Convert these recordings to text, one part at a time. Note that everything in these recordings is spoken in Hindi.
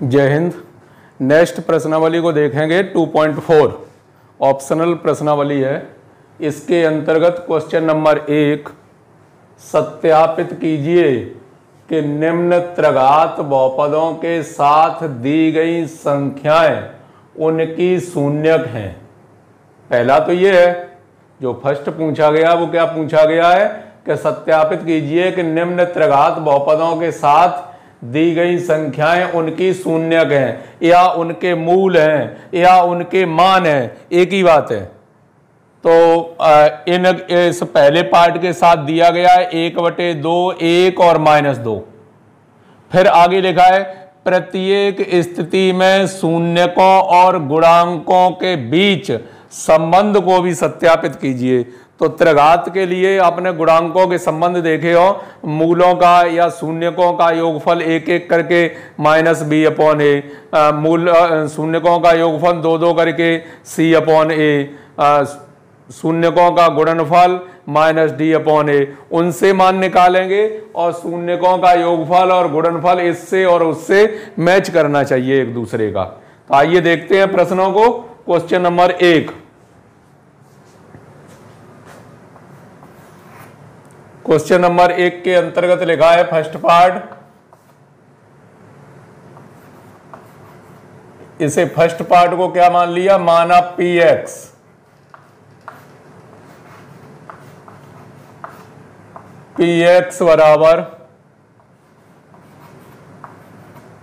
जय हिंद। नेक्स्ट प्रश्नावली को देखेंगे 2.4 ऑप्शनल प्रश्नावली है। इसके अंतर्गत क्वेश्चन नंबर 1, सत्यापित कीजिए कि निम्न त्रिघात बहुपदों के साथ दी गई संख्याएं उनकी शून्यक हैं। पहला तो ये है जो फर्स्ट पूछा गया, वो क्या पूछा गया है कि सत्यापित कीजिए कि निम्न त्रिघात बहुपदों के साथ दी गई संख्याएं उनकी शून्यक हैं या उनके मूल हैं या उनके मान हैं, एक ही बात है। तो इस पहले पार्ट के साथ दिया गया है 1/2, 1 और -2। फिर आगे लिखा है प्रत्येक स्थिति में शून्यकों और गुणांकों के बीच संबंध को भी सत्यापित कीजिए। तो त्रिघात के लिए आपने गुणांकों के संबंध देखे हो, मूलों का या शून्यकों का योगफल एक एक करके -b/a, मूल शून्यकों का योगफल 2 करके c/a, शून्यकों का गुणनफल -d/a, उनसे मान निकालेंगे और शून्यकों का योगफल और गुणनफल इससे और उससे मैच करना चाहिए एक दूसरे का। तो आइए देखते हैं प्रश्नों को। क्वेश्चन नंबर 1, क्वेश्चन नंबर 1 के अंतर्गत लिखा है फर्स्ट पार्ट, इसे फर्स्ट पार्ट को क्या मान लिया, माना px बराबर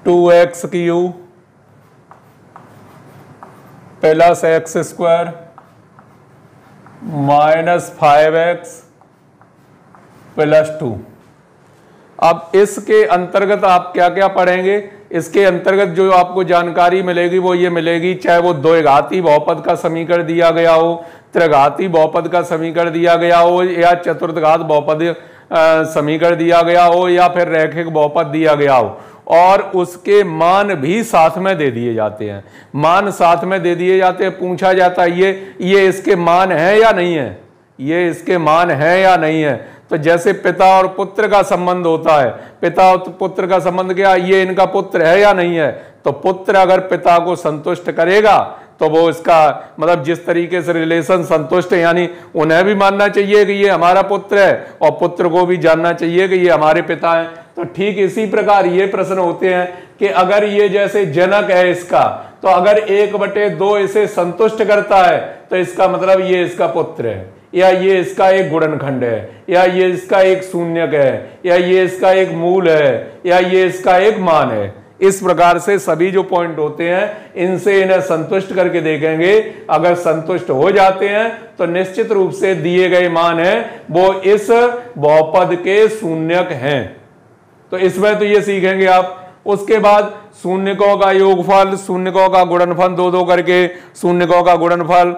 2x³ प्लस x² -5x + 2। अब इसके अंतर्गत आप क्या क्या पढ़ेंगे, इसके अंतर्गत जो आपको जानकारी मिलेगी वो ये मिलेगी, चाहे वो द्विघाती बहुपद का समीकरण दिया गया हो, त्रिघाती बहुपद का समीकरण दिया गया हो, या चतुर्थघात बहुपद समीकरण दिया गया हो, या फिर रैखिक बहुपद दिया गया हो, और उसके मान भी साथ में दे दिए जाते हैं। मान साथ में दे दिए जाते हैं, पूछा जाता है ये इसके मान है या नहीं है, ये इसके मान है या नहीं है। तो जैसे पिता और पुत्र का संबंध होता है, पिता और पुत्र का संबंध क्या, ये इनका पुत्र है या नहीं है। तो पुत्र अगर पिता को संतुष्ट करेगा तो वो इसका मतलब जिस तरीके से रिलेशन संतुष्ट है, यानी उन्हें भी मानना चाहिए कि ये हमारा पुत्र है और पुत्र को भी जानना चाहिए कि ये हमारे पिता हैं। तो ठीक इसी प्रकार ये प्रश्न होते हैं कि अगर ये जैसे जनक है इसका, तो अगर 1/2 इसे संतुष्ट करता है तो इसका मतलब ये इसका पुत्र है, या ये इसका एक गुणनखंड है, या ये इसका एक शून्यक है, या ये इसका एक मूल है, या ये इसका एक मान है। इस प्रकार से सभी जो पॉइंट होते हैं इनसे इन्हें संतुष्ट करके देखेंगे। अगर संतुष्ट हो जाते हैं तो निश्चित रूप से दिए गए मान है वो इस बहुपद के शून्यक हैं। तो इसमें तो ये सीखेंगे आप। उसके बाद शून्यकों का योगफल, शून्यकों का गुणनफल 2 करके, शून्यकों का गुणनफल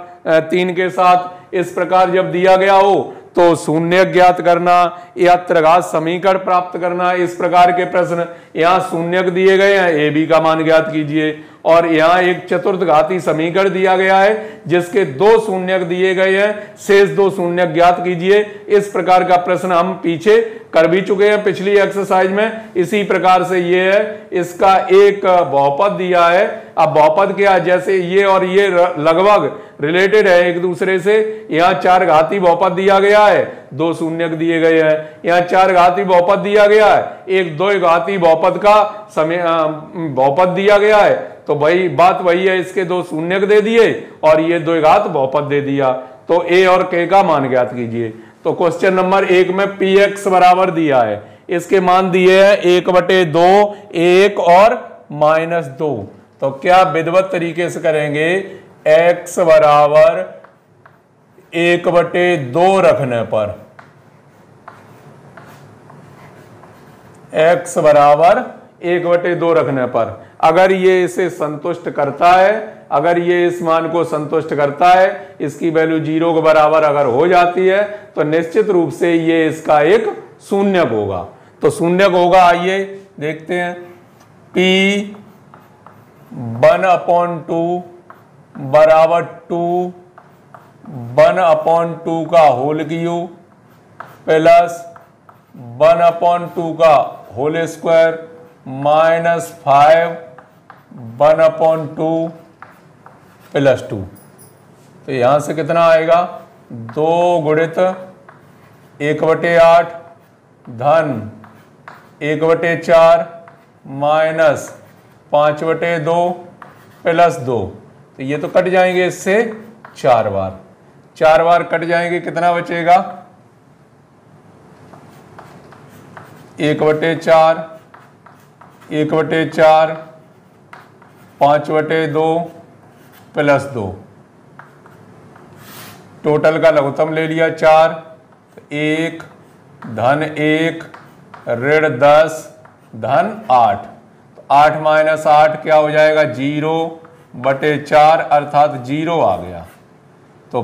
3 के साथ, इस प्रकार जब दिया गया हो तो शून्यक ज्ञात करना या त्रिघात समीकरण प्राप्त करना, इस प्रकार के प्रश्न। यहाँ शून्यक दिए गए हैं, ए बी का मान ज्ञात कीजिए, और यहाँ एक चतुर्थघाती समीकरण दिया गया है जिसके 2 शून्यक दिए गए हैं, शेष 2 शून्यक ज्ञात कीजिए। इस प्रकार का प्रश्न हम पीछे कर भी चुके हैं पिछली एक्सरसाइज में। इसी प्रकार से ये है, इसका एक बहुपद दिया है। अब बहुपद क्या, जैसे ये और ये लगभग रिलेटेड है एक दूसरे से। यहाँ 4 घाती बहुपद दिया गया है, 2 शून्यक दिए गए हैं। यहाँ 4 घाती बहुपद दिया गया है, एक 2 घाती बहुपद का बहुपद दिया गया है। तो भाई बात वही है, इसके 2 शून्यक दे दिए और ये 2 घात बहुपद दे दिया। तो ए और के का मान ज्ञात कीजिए। तो क्वेश्चन नंबर 1 में px बराबर दिया है, इसके मान दिए हैं 1/2, 1 और -2। तो क्या विधिवत तरीके से करेंगे, x बराबर 1/2 रखने पर, x बराबर 1/2 रखने पर अगर ये इसे संतुष्ट करता है, अगर ये इस मान को संतुष्ट करता है, इसकी वैल्यू 0 के बराबर अगर हो जाती है तो निश्चित रूप से ये इसका एक शून्यक होगा। तो शून्यक होगा, आइए देखते हैं। p 1/2 बराबर 2 1/2 का होल क्यूब प्लस 1/2 का होल स्क्वायर -5 1/2 + 2। तो यहां से कितना आएगा 2 गुणित 1/8 धन 1/4 माइनस 5/2 + 2। तो ये तो कट जाएंगे इससे 4 बार कट जाएंगे, कितना बचेगा 1/4 1/4 5/2 + 2। टोटल का लघुत्तम ले लिया 4, 1 धन 1 ऋण 10 धन 8। तो 8 - 8 क्या हो जाएगा 0/4 अर्थात 0 आ गया। तो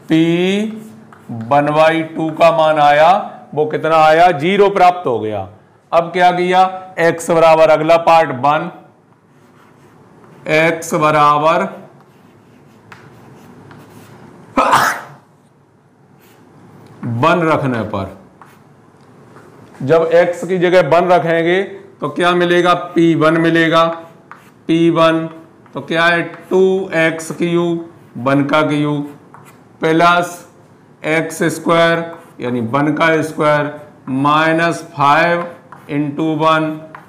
P1/2 का मान आया, वो कितना आया 0 प्राप्त हो गया। अब क्या किया x बराबर अगला पार्ट 1, x बराबर 1 रखने पर, जब x की जगह 1 रखेंगे तो क्या मिलेगा P1 मिलेगा। P1 तो क्या है 2x³ 1 का क्यूब प्लस x² यानी 1 का स्क्वायर माइनस 5 × 1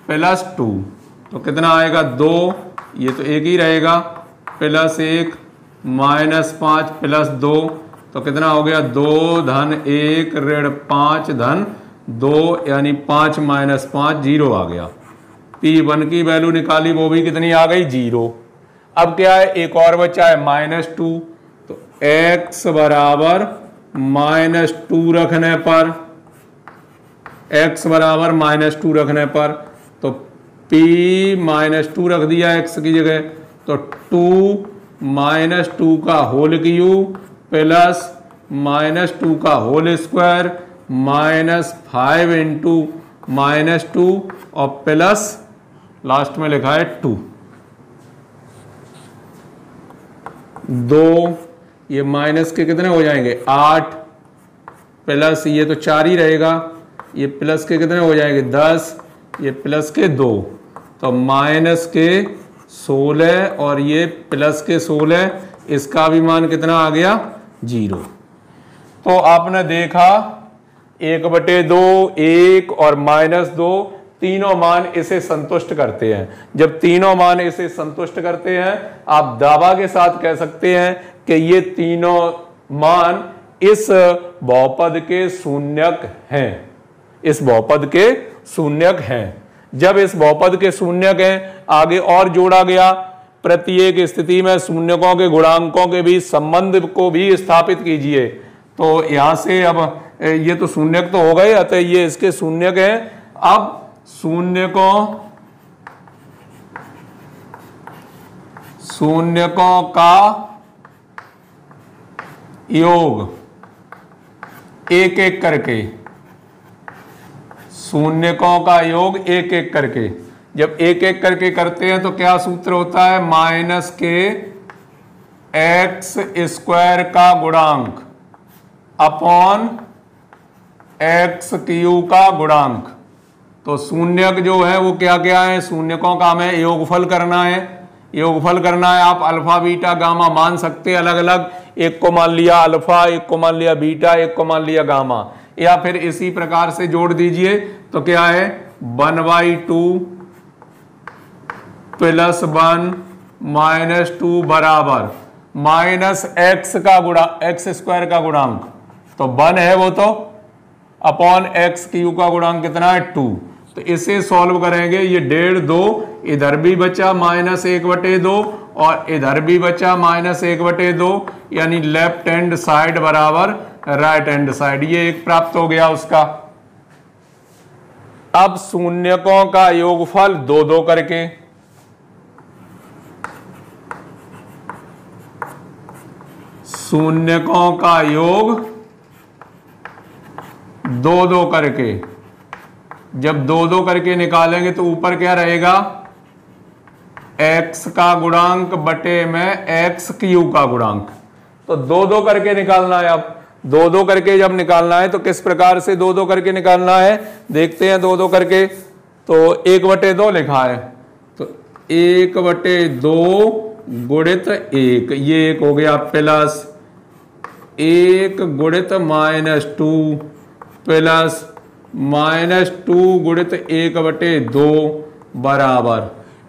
+ 2। तो कितना आएगा 2, ये तो एक ही रहेगा, +1 माइनस 5 + 2। तो कितना हो गया 2 धन 1 ऋण 5 धन 2 यानी 5 - 5 0 आ गया। P1 की वैल्यू निकाली, वो भी कितनी आ गई 0। अब क्या है एक और बचा है -2। तो x बराबर -2 रखने पर, x बराबर -2 रखने पर तो P -2 रख दिया x की जगह, तो 2 - 2 का होल क्यूब प्लस -2 का होल स्क्वायर माइनस 5 × -2 और प्लस लास्ट में लिखा है 2। 2 ये माइनस के कितने हो जाएंगे 8 प्लस ये तो 4 ही रहेगा, ये प्लस के कितने हो जाएंगे 10, ये प्लस के 2, तो माइनस के 16 और ये प्लस के 16, इसका भी मान कितना आ गया 0। तो आपने देखा 1/2, 1 और -2 तीनों मान इसे संतुष्ट करते हैं। जब तीनों मान इसे संतुष्ट करते हैं, आप दावा के साथ कह सकते हैं कि ये तीनों मान इस बहुपद के शून्यक हैं, इस बहुपद के शून्यक हैं। जब इस बहुपद के शून्यक हैं, आगे और जोड़ा गया, प्रत्येक स्थिति में शून्यकों के गुणांकों के बीच संबंध को भी स्थापित कीजिए। तो यहां से अब ये तो शून्यक तो हो गए, अतः ये इसके शून्यक हैं। अब शून्यकों का योग एक एक करके, शून्यकों का योग एक एक करके, जब एक एक करके करते हैं तो क्या सूत्र होता है -x² का गुणांक अपॉन x³ का गुणांक। तो शून्यक जो है वो क्या क्या है, शून्यकों का हमें योगफल करना है। योगफल करना है, आप अल्फा बीटा गामा मान सकते हैं अलग अलग, एक को मान लिया अल्फा, एक को मान लिया बीटा, एक को मान लिया गामा, या फिर इसी प्रकार से जोड़ दीजिए। तो क्या है 1/2 + 1 - 2 बराबर -x का गुणा x² का गुणांक, तो 1 है वो, तो अपॉन x³ का गुणांक कितना है 2। तो इसे सॉल्व करेंगे, ये 1.5 2, इधर भी बचा -1/2 और इधर भी बचा -1/2, यानी लेफ्ट हैंड साइड बराबर राइट हैंड साइड, ये एक प्राप्त हो गया उसका। अब शून्यकों का योगफल 2 2 करके, शून्यकों का योग 2 2 करके, जब 2 2 करके निकालेंगे तो ऊपर क्या रहेगा x का गुणांक बटे में x³ का गुणांक। तो 2 2 करके निकालना है। अब 2 2 करके जब निकालना है तो किस प्रकार से 2 2 करके निकालना है देखते हैं। 2 2 करके तो 1/2 लिखा है, तो 1/2 गुणित 1, ये एक हो गया, प्लस 1 गुणित -2 प्लस -2 गुणित 1/2 बराबर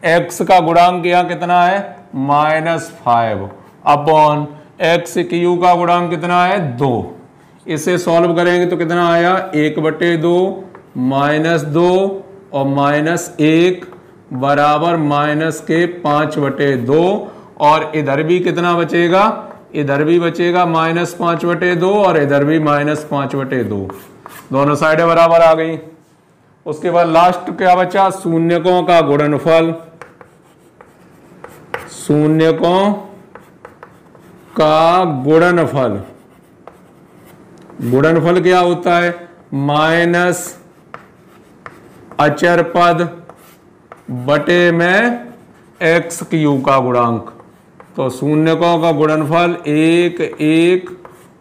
x का गुणांक यहाँ कितना है -5 अपॉन x क्यू का गुणांक कितना है 2। इसे सॉल्व करेंगे तो कितना आया 1/2 -2 और -1 बराबर -5/2 और इधर भी कितना बचेगा, इधर भी बचेगा -5/2 और इधर भी -5/2, दोनों साइडें बराबर आ गई। उसके बाद लास्ट क्या बचा, शून्यकों का गुणनफल। शून्यकों का गुणनफल, गुणनफल क्या होता है माइनस अचर पद बटे में एक्स क्यू का गुणांक। तो शून्यकों का गुणनफल 1 1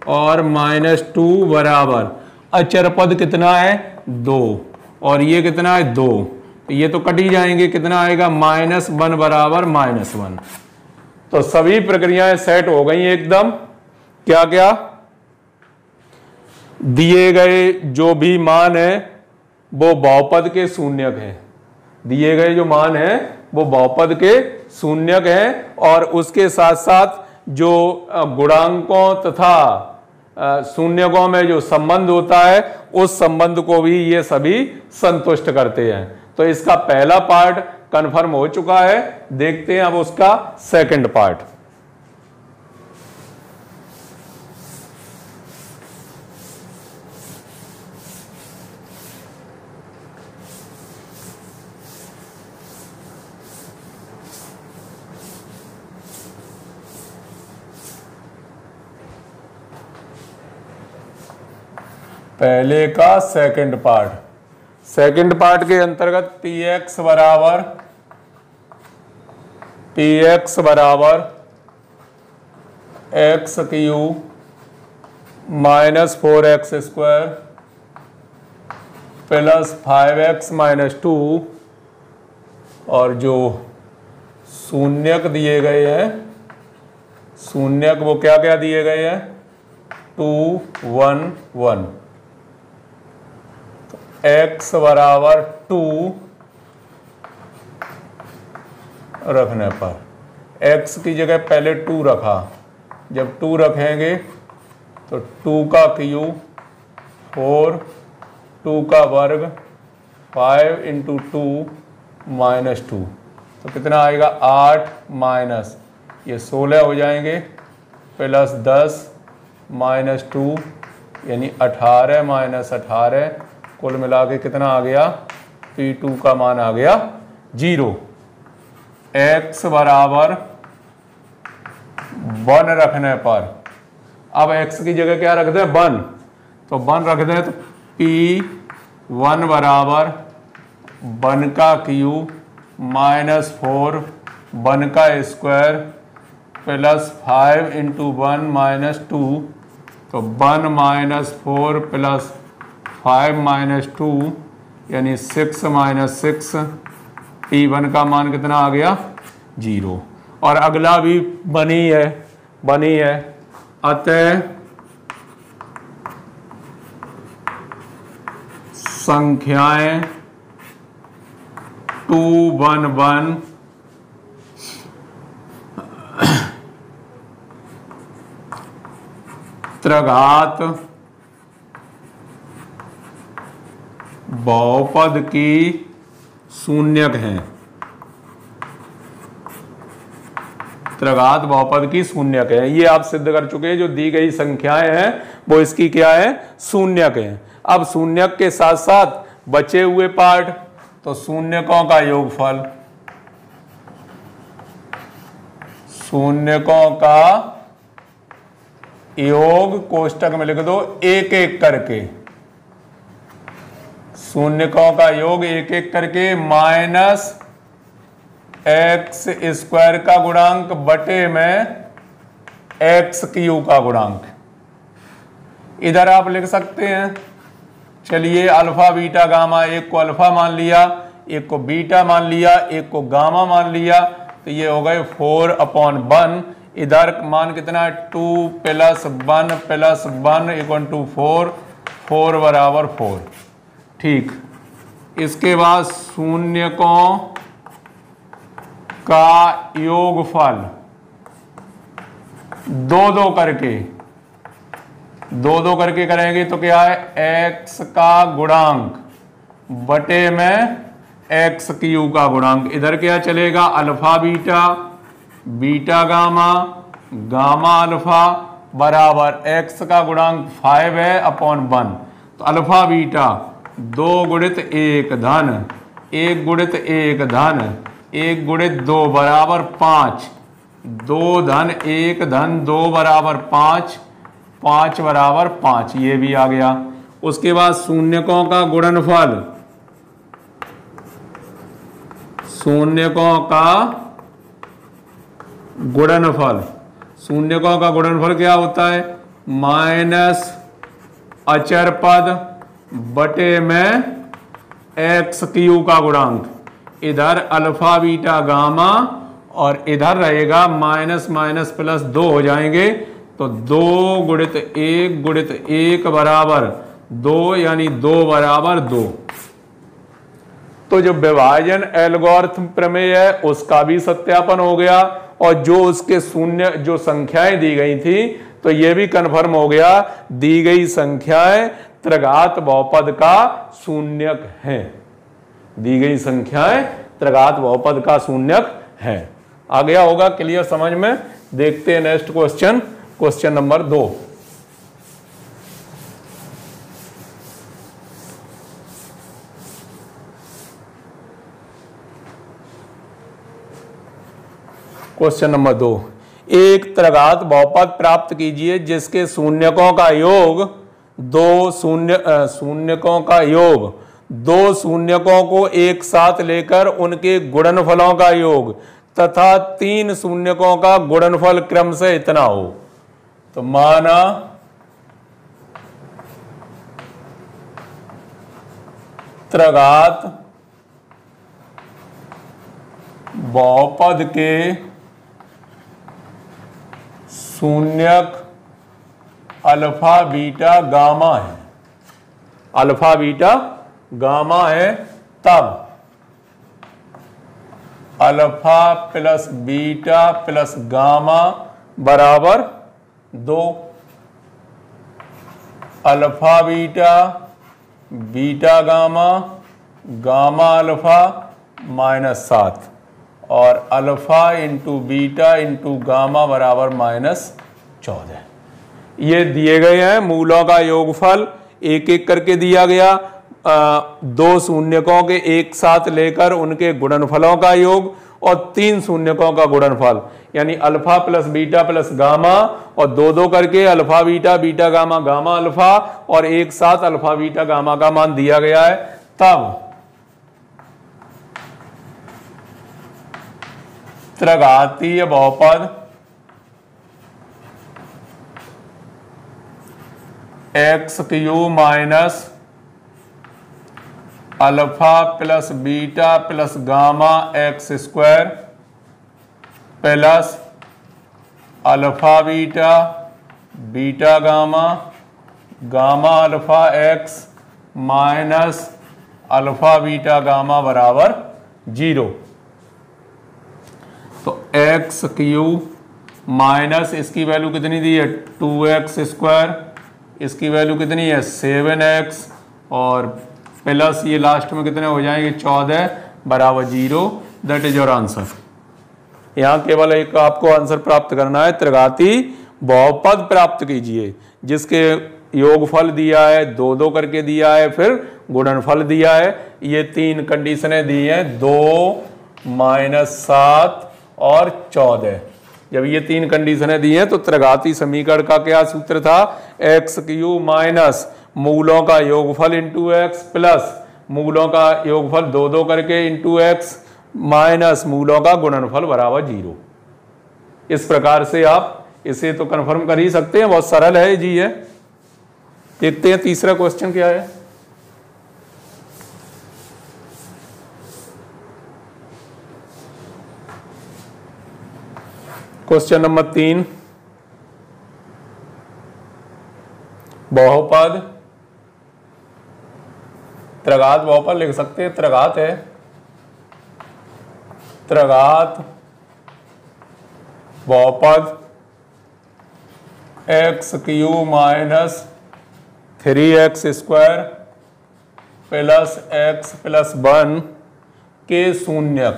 और -2 बराबर अचर पद कितना है 2 और ये कितना है 2, ये तो कट ही जाएंगे, कितना आएगा -1 बराबर -1। तो सभी प्रक्रियाएं सेट हो गई एकदम। क्या क्या दिए गए जो भी मान है वो बहुपद के शून्यक हैं, दिए गए जो मान है वो बहुपद के शून्यक हैं और उसके साथ साथ जो गुणांकों तथा शून्यकों में जो संबंध होता है उस संबंध को भी ये सभी संतुष्ट करते हैं। तो इसका पहला पार्ट कंफर्म हो चुका है, देखते हैं अब उसका सेकंड पार्ट। पहले का सेकंड पार्ट, सेकंड पार्ट के अंतर्गत px बराबर x Q -4x² plus 5x-2 और जो शून्यक दिए गए हैं, शून्यक वो क्या क्या दिए गए हैं 2 1 1। x बराबर 2 रखने पर x की जगह पहले 2 रखा, जब 2 रखेंगे तो 2 का क्यू 4, 2 का वर्ग 5 × 2 -2, तो कितना आएगा 8 माइनस ये 16 हो जाएंगे प्लस 10 -2 यानी 18 -18, कुल मिला के कितना आ गया P2 का मान आ गया 0। x बराबर 1 रखने पर, अब x की जगह क्या रख दें 1, तो 1 रख दें तो P1 बराबर 1 का क्यू -4 1 का स्क्वायर प्लस 5 × 1 -2, तो 1 -4 प्लस 5 -2 यानी 6 -6, P1 का मान कितना आ गया 0। और अगला भी बनी है, अतः संख्याएं 2 1 1 त्रिघात बहुपद की शून्यक हैं, त्रिघात बहुपद की शून्यक है। ये आप सिद्ध कर चुके हैं, जो दी गई संख्याएं हैं वो इसकी क्या है शून्यक है। अब शून्यक के साथ साथ बचे हुए पार्ट, तो शून्यकों का योगफल, शून्यकों का योग कोष्टक में लिख दो एक एक करके, शून्यकों का योग एक एक करके -x² का गुणांक बटे में x³ का गुणांक। इधर आप लिख सकते हैं, चलिए अल्फा बीटा गामा, एक को अल्फा मान लिया, एक को बीटा मान लिया, एक को गामा मान लिया, तो ये हो गए 4/1। इधर मान कितना है 2 + 1 + 1 = 4, 4 बराबर 4। ठीक, इसके बाद शून्यकों का योगफल दो करके करेंगे तो क्या है, x का गुणांक बटे में x³ का गुणांक। इधर क्या चलेगा, alpha beta, beta gamma, gamma alpha बराबर x का गुणांक 5 है अपॉन 1। तो अल्फा बीटा 2 × 1 धन 1 × 1 धन 1 × 2 बराबर 5, 2 धन 1 धन 2 बराबर 5, 5 बराबर 5, ये भी आ गया। उसके बाद शून्यकों का गुणनफल, शून्यकों का गुणनफल, शून्यकों का गुणनफल क्या होता है, माइनस अचर पद बटे में x³ का गुणांक। इधर अल्फा बीटा गामा और इधर रहेगा माइनस माइनस प्लस 2 हो जाएंगे, तो 2 × 1 × 1 बराबर 2, यानी 2 बराबर 2। तो जो विभाजन एल्गोरिथम प्रमेय है उसका भी सत्यापन हो गया, और जो उसके शून्य जो संख्याएं दी गई थी तो ये भी कन्फर्म हो गया, दी गई संख्याएं त्रिघात बहुपद का शून्यक है, दी गई संख्याएं त्रिघात बहुपद का शून्यक है। आ गया होगा क्लियर समझ में। देखते हैं next question, question number 2। Question number 2, एक त्रिघात बहुपद प्राप्त कीजिए जिसके शून्यकों का योग दो शून्यकों को एक साथ लेकर उनके गुणनफलों का योग तथा 3 शून्यकों का गुणनफल क्रम से इतना हो। तो माना त्रिघात बहुपद के शून्यक अल्फा बीटा गामा है, अल्फा बीटा गामा है, तब alpha plus beta plus gamma बराबर 2, alpha beta beta gamma gamma alpha -7 और alpha into beta into gamma बराबर -14। ये दिए गए हैं मूलों का योगफल, एक एक करके दिया गया, 2 शून्यकों के एक साथ लेकर उनके गुणनफलों का योग और 3 शून्यकों का गुणनफल, यानी alpha plus beta plus gamma, और 2 करके alpha beta beta gamma gamma alpha, और एक साथ अल्फा बीटा गामा का मान दिया गया है। तब त्रिघातीय बहुपद x³ minus alpha plus beta plus gamma x² plus alpha beta beta gamma gamma alpha x minus alpha beta gamma बराबर 0। तो x³ माइनस इसकी वैल्यू कितनी दी है 2x², इसकी वैल्यू कितनी है 7x, और प्लस ये लास्ट में कितने हो जाएंगे 14 बराबर 0। That is your answer. यहाँ केवल एक आपको आंसर प्राप्त करना है, त्रिघाती बहुपद प्राप्त कीजिए जिसके योगफल दिया है 2 करके दिया है, फिर गुणनफल दिया है। ये 3 कंडीशनें दी हैं, 2 -7 और 14। जब ये 3 कंडीशनें दी हैं तो त्रिघाती समीकरण का क्या सूत्र था, x³ माइनस मूलों का योगफल इंटू x प्लस मूलों का योगफल 2 करके इंटू x माइनस मूलों का गुणनफल बराबर 0। इस प्रकार से आप इसे तो कंफर्म कर ही सकते हैं, बहुत सरल है जी ये। देखते हैं तीसरा क्वेश्चन क्या है। क्वेश्चन नंबर 3, बहुपद, त्रिघात बहुपद लिख सकते हैं, त्रिघात है, त्रिघात बहुपद x³ minus 3x² plus x plus 1 के शून्यक,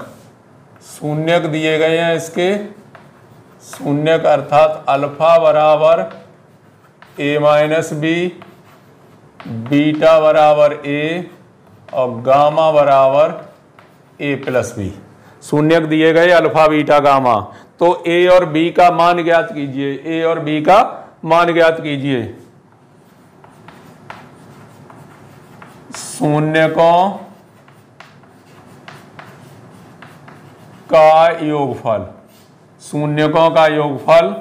शून्यक दिए गए हैं इसके, शून्यक अर्थात अल्फा बराबर a माइनस बी, बीटा बराबर a और गामा बराबर a प्लस बी। शून्यक दिए गए अल्फा बीटा गामा। तो a और b का मान ज्ञात कीजिए, a और b का मान ज्ञात कीजिए। शून्यकों का योगफल, शून्यकों का योगफल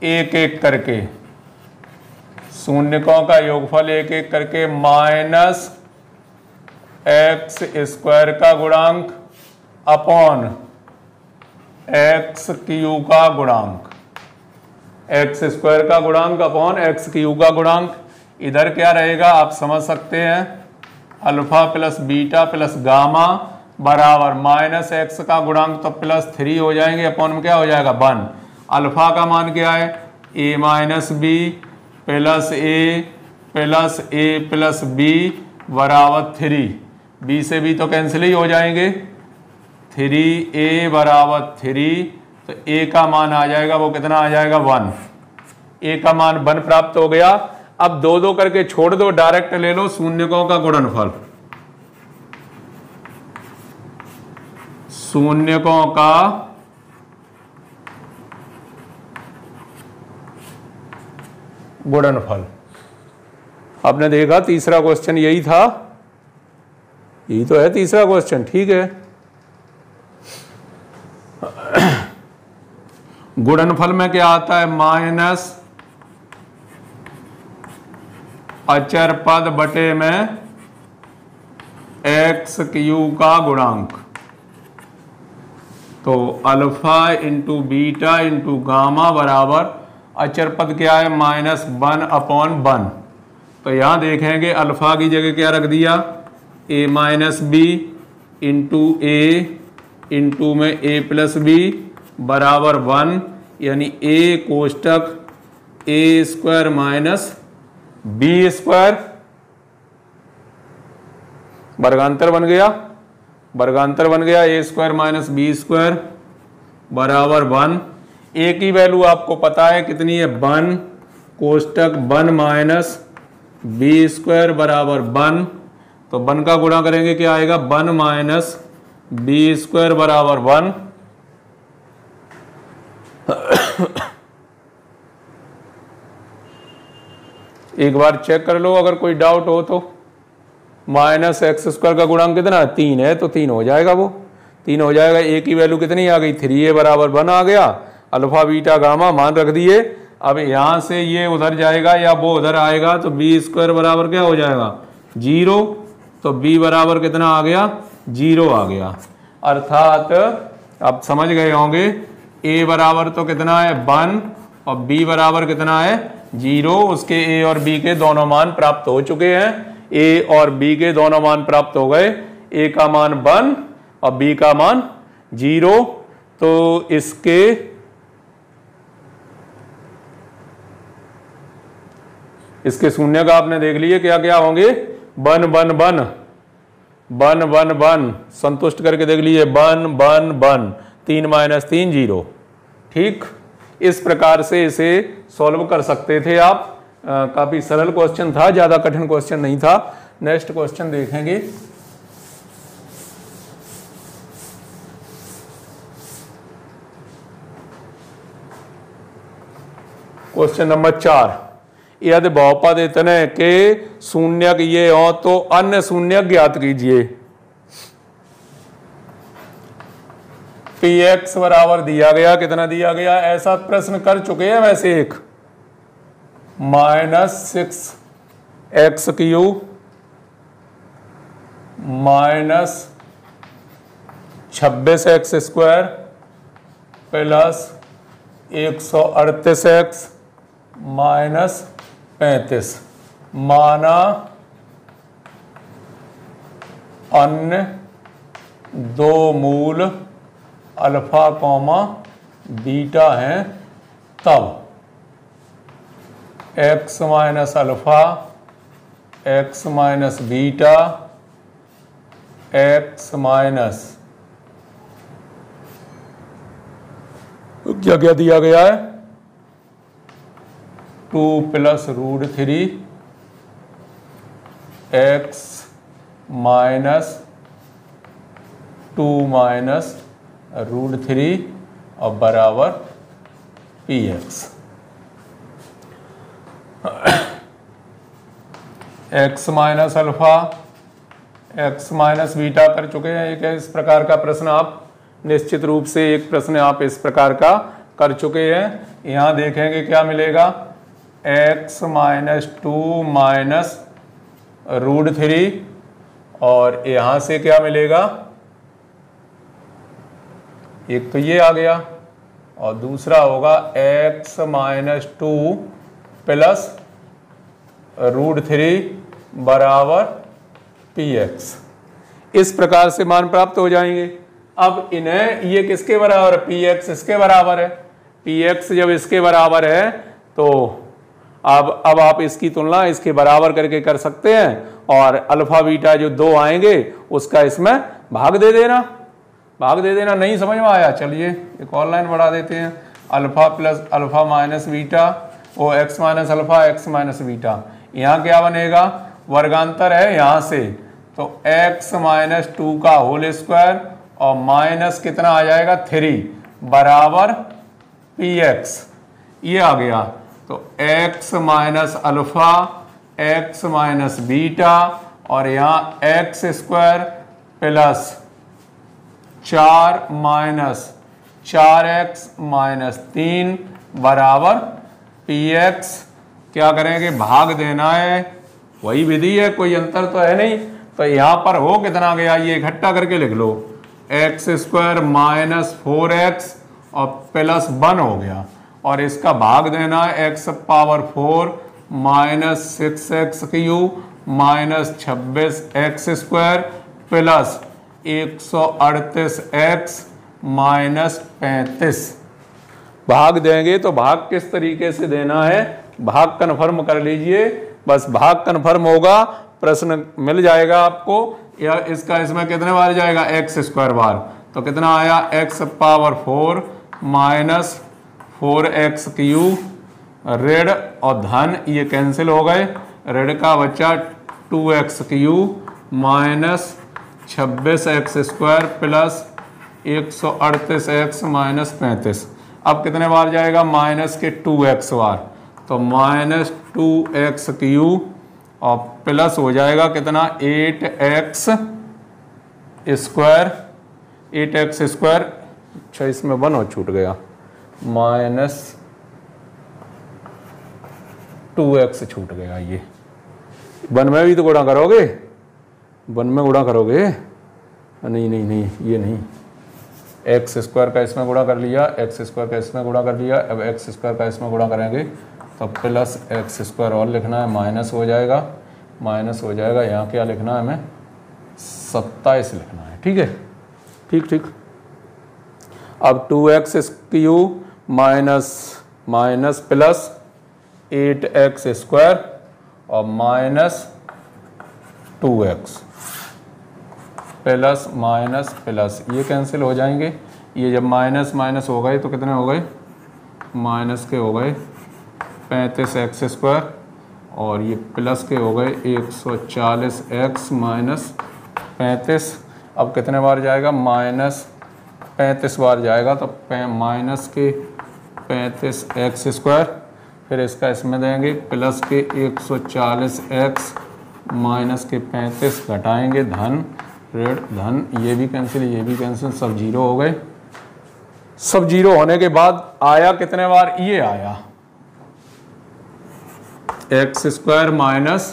एक एक करके, शून्यकों का योगफल एक एक करके माइनस x² का गुणांक अपॉन x³ का गुणांक, x² का गुणांक अपॉन x³ का गुणांक। इधर क्या रहेगा आप समझ सकते हैं, alpha plus beta plus gamma बराबर माइनस x का गुणांक तो प्लस 3 हो जाएंगे, अपॉन में क्या हो जाएगा 1। अल्फा का मान क्या है a minus B plus a plus B बराबर 3, b से b तो कैंसिल ही हो जाएंगे, 3a बराबर 3, तो a का मान आ जाएगा, वो कितना आ जाएगा 1, a का मान 1 प्राप्त हो गया। अब दो दो करके छोड़ दो, डायरेक्ट ले लो शून्यकों का गुणनफल, शून्यकों का गुणनफल। आपने देखा तीसरा क्वेश्चन यही था, यही तो है तीसरा क्वेश्चन, ठीक है। गुणनफल में क्या आता है, माइनस अचर पद बटे में x³ का गुणांक। तो alpha into beta into gamma बराबर अचर पद क्या है -1/1। तो यहां देखेंगे अल्फा की जगह क्या रख दिया, a minus B into A into में a प्लस बी बराबर 1, यानी a कोष्टक a² माइनस b², वर्गांतर बन गया, वर्गांतर बन गया, a² माइनस b² बराबर 1। a की वैल्यू आपको पता है कितनी है 1, कोष्टक 1 माइनस b² बराबर 1, तो 1 का गुणा करेंगे क्या आएगा 1 माइनस b² बराबर 1। एक बार चेक कर लो अगर कोई डाउट हो तो। माइनस x² का गुणांक कितना है 3 है, तो 3 हो जाएगा, वो 3 हो जाएगा। a की वैल्यू कितनी आ गई 3a बराबर 1 आ गया, अल्फा बीटा गामा मान रख दिए। अब यहां से ये उधर जाएगा या वो उधर आएगा, तो b² बराबर क्या हो जाएगा 0, तो b बराबर कितना आ गया 0 आ गया। अर्थात आप समझ गए होंगे a बराबर तो कितना है 1 और b बराबर कितना है 0। उसके a और b के दोनों मान प्राप्त हो चुके हैं, a और b के दोनों मान प्राप्त हो गए, a का मान 1 और b का मान 0। तो इसके शून्य का आपने देख लिए क्या क्या होंगे 1 1 1 1 1 1, संतुष्ट करके देख लीजिए 1 1 1, 3 माइनस 3 0। ठीक, इस प्रकार से इसे सॉल्व कर सकते थे आप। काफी सरल क्वेश्चन था, ज्यादा कठिन क्वेश्चन नहीं था। नेक्स्ट क्वेश्चन देखेंगे। क्वेश्चन नंबर 4, यदि बहुपद इतने के शून्यक ये हो तो अन्य शून्यक ज्ञात कीजिए। px बराबर दिया गया, कितना दिया गया, ऐसा प्रश्न कर चुके हैं वैसे एक, -6x³ minus 26x² plus 138x minus 35 माना अन्य दो मूल अल्फा कॉमा बीटा हैं तब x minus alpha x minus beta x minus क्या क्या दिया गया है 2 plus root 3 x minus 2 minus root 3 और बराबर px। x minus alpha x minus beta कर चुके हैं। एक इस प्रकार का प्रश्न आप निश्चित रूप से एक प्रश्न आप इस प्रकार का कर चुके हैं। यहाँ देखेंगे क्या मिलेगा x माइनस 2 माइनस रूट 3 और यहाँ से क्या मिलेगा, एक तो ये आ गया और दूसरा होगा x माइनस 2 प्लस रूट 3 बराबर px। इस प्रकार से मान प्राप्त हो जाएंगे। अब इन्हें ये किसके बराबर है, px इसके बराबर है। px जब इसके बराबर है तो अब आप इसकी तुलना इसके बराबर करके कर सकते हैं और अल्फा बीटा जो दो आएंगे उसका इसमें भाग दे देना। नहीं समझ में आया, चलिए एक और लाइन बढ़ा देते हैं। Alpha plus alpha minus beta वो x minus alpha x minus beta. यहाँ क्या बनेगा, वर्गांतर है यहाँ से तो x माइनस 2 का होल स्क्वायर और माइनस कितना आ जाएगा 3 बराबर px। ये आ गया तो x minus alpha x minus beta और यहाँ x square plus 4 minus 4x minus 3 बराबर px। क्या करेंगे, भाग देना है, वही विधि है, कोई अंतर तो है नहीं। तो यहाँ पर हो कितना गया, ये इकट्ठा करके लिख लो x स्क्वायर माइनस 4x और प्लस 1 हो गया और इसका भाग देना है x power 4 minus 6x cube minus 26x square plus 138x minus 35। भाग देंगे तो भाग किस तरीके से देना है, भाग कन्फर्म कर लीजिए, बस भाग कन्फर्म होगा प्रश्न मिल जाएगा आपको। या इसका इसमें कितने बार जाएगा, x स्क्वायर बार, तो कितना आया x power 4 minus 4x cube ऋण और धन ये कैंसिल हो गए, ऋण का बच्चा 2x cube minus 26x square plus 138x minus 35। अब कितने बार जाएगा, माइनस के 2x बार, तो माइनस 2x क्यूब और प्लस हो जाएगा कितना 8x स्क्वायर, 8x स्क्वायर, अच्छा इसमें 1 और छूट गया, माइनस 2x छूट गया। ये 1 में भी तो गुणा करोगे, 1 में गुणा करोगे, नहीं ये नहीं, x स्क्वायर का इसमें गुणा कर लिया, x स्क्वायर का इसमें गुणा कर लिया, अब x स्क्वायर का इसमें गुणा करेंगे तो प्लस x स्क्वायर और लिखना है, माइनस हो जाएगा, यहाँ क्या लिखना है हमें 27 लिखना है, ठीक है, ठीक। अब 2x cube minus plus 8x square और minus 2x plus minus plus ये कैंसिल हो जाएंगे। ये जब माइनस माइनस हो गए तो कितने हो गए, माइनस के हो गए 35x स्क्वायर और ये प्लस के हो गए 140x माइनस 35। अब कितने बार जाएगा, माइनस 35 बार जाएगा तो माइनस के 35x स्क्वायर, फिर इसका इसमें देंगे प्लस के 140x माइनस के 35 घटाएंगे धन ऋण धन, ये भी कैंसिल, सब जीरो हो गए। सब जीरो होने के बाद आया कितने बार, ये आया x square minus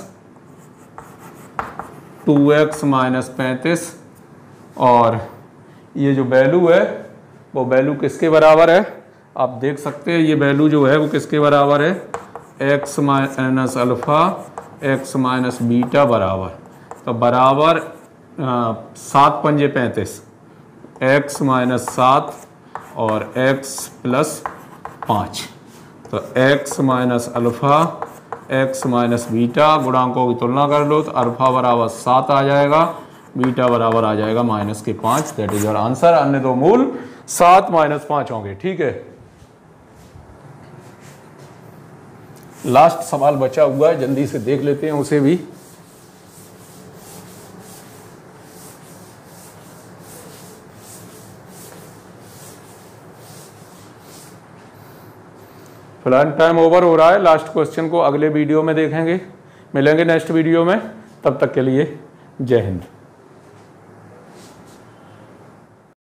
2x minus 35 और ये जो वैल्यू है वो वैल्यू किसके बराबर है, आप देख सकते हैं ये वैल्यू जो है वो किसके बराबर है, x minus alpha x minus beta बराबर, तो बराबर 7 पंजे 35, एक्स माइनस 7 और एक्स प्लस 5, तो x minus alpha x minus beta, गुणांकों की तुलना कर लो तो अल्फ़ा बराबर 7 आ जाएगा, बीटा बराबर आ जाएगा -5। That is your answer. अन्य दो मूल 7 - 5 होंगे। ठीक है, लास्ट सवाल बचा हुआ है, जल्दी से देख लेते हैं उसे भी। फिलहाल टाइम ओवर हो रहा है, लास्ट क्वेश्चन को अगले वीडियो में देखेंगे, मिलेंगे नेक्स्ट वीडियो में, तब तक के लिए जय हिंद।